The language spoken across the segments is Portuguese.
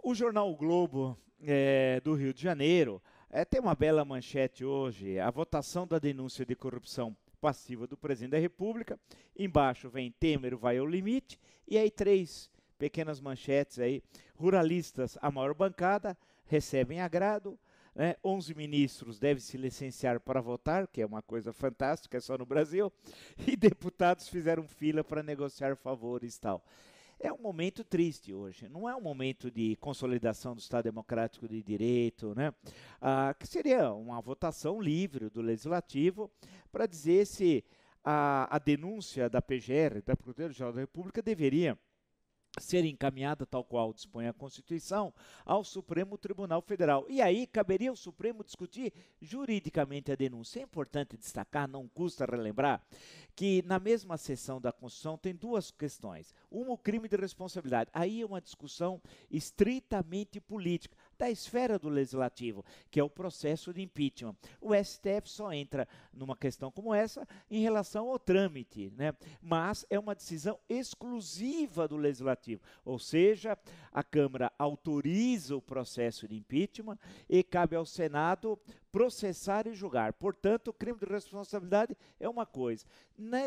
O jornal o Globo do Rio de Janeiro tem uma bela manchete hoje, a votação da denúncia de corrupção passiva do presidente da República. Embaixo vem Temer vai ao limite, e aí três pequenas manchetes aí. Ruralistas, a maior bancada, recebem agrado. 11 ministros devem se licenciar para votar, que é uma coisa fantástica, é só no Brasil, e deputados fizeram fila para negociar favores e tal. É um momento triste hoje, não é um momento de consolidação do Estado Democrático de Direito, né? Que seria uma votação livre do Legislativo para dizer se a denúncia da PGR, da Procuradoria-Geral da República, deveria ser encaminhada, tal qual dispõe a Constituição, ao Supremo Tribunal Federal. E aí caberia ao Supremo discutir juridicamente a denúncia. É importante destacar, não custa relembrar, que na mesma seção da Constituição tem duas questões. Uma, o crime de responsabilidade. Aí é uma discussão estritamente política, da esfera do Legislativo, que é o processo de impeachment. O STF só entra numa questão como essa em relação ao trâmite, né? Mas é uma decisão exclusiva do Legislativo, ou seja, a Câmara autoriza o processo de impeachment e cabe ao Senado processar e julgar. Portanto, o crime de responsabilidade é uma coisa.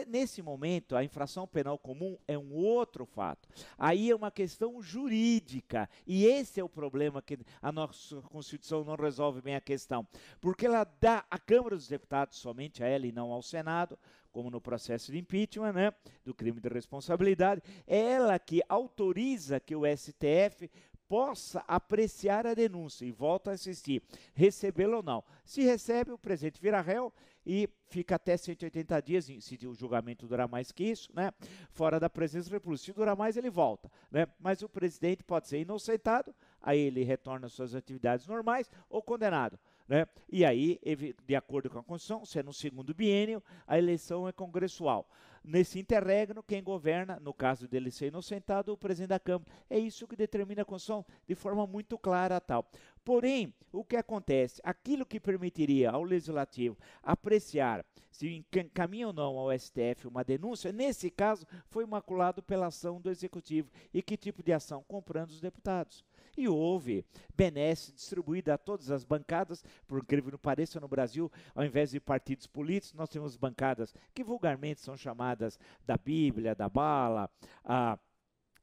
Nesse momento, a infração penal comum é um outro fato. Aí é uma questão jurídica, e esse é o problema que a nossa Constituição não resolve bem a questão, porque ela dá à Câmara dos Deputados, somente a ela e não ao Senado, como no processo de impeachment, né, do crime de responsabilidade, é ela que autoriza que o STF possa apreciar a denúncia e volta a assistir, recebê-la ou não. Se recebe, o presidente vira réu e fica até 180 dias, se o julgamento durar mais que isso, né, fora da presença da República. Se durar mais, ele volta, né, mas o presidente pode ser inocentado, aí ele retorna às suas atividades normais, ou condenado, né, e aí, de acordo com a Constituição, se é no segundo biênio, a eleição é congressual. Nesse interregno, quem governa, no caso dele ser inocentado, o presidente da Câmara. É isso que determina a Constituição de forma muito clara tal. Porém, o que acontece? Aquilo que permitiria ao Legislativo apreciar se encaminha ou não ao STF uma denúncia, nesse caso, foi maculado pela ação do Executivo. E que tipo de ação? Comprando os deputados. E houve benesse distribuída a todas as bancadas, por incrível que pareça, no Brasil, ao invés de partidos políticos, nós temos bancadas que vulgarmente são chamadas da Bíblia, da bala,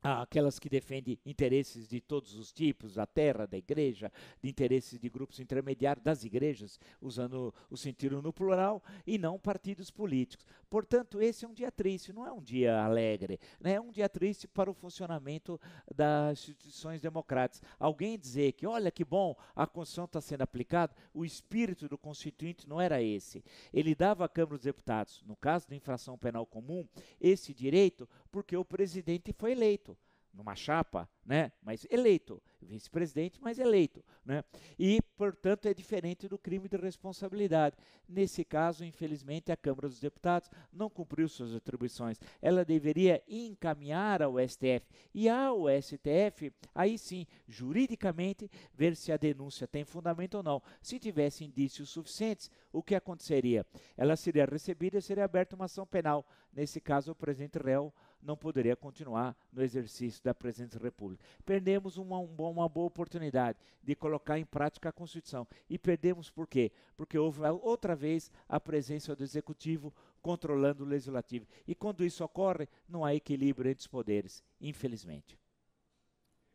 aquelas que defendem interesses de todos os tipos, da terra, da igreja, de interesses de grupos intermediários das igrejas, usando o sentido no plural, e não partidos políticos. Portanto, esse é um dia triste, não é um dia alegre, né? É um dia triste para o funcionamento das instituições democráticas. Alguém dizer que, olha que bom, a Constituição está sendo aplicada, o espírito do Constituinte não era esse. Ele dava à Câmara dos Deputados, no caso da infração penal comum, esse direito porque o presidente foi eleito numa chapa, né, mas eleito, vice-presidente, mas eleito, né, e, portanto, é diferente do crime de responsabilidade. Nesse caso, infelizmente, a Câmara dos Deputados não cumpriu suas atribuições. Ela deveria encaminhar ao STF e ao STF, aí sim, juridicamente, ver se a denúncia tem fundamento ou não. Se tivesse indícios suficientes, o que aconteceria? Ela seria recebida e seria aberta uma ação penal. Nesse caso, o presidente réu não poderia continuar no exercício da presidência da República. Perdemos uma boa oportunidade de colocar em prática a Constituição. E perdemos por quê? Porque houve outra vez a presença do Executivo controlando o Legislativo. E quando isso ocorre, não há equilíbrio entre os poderes, infelizmente.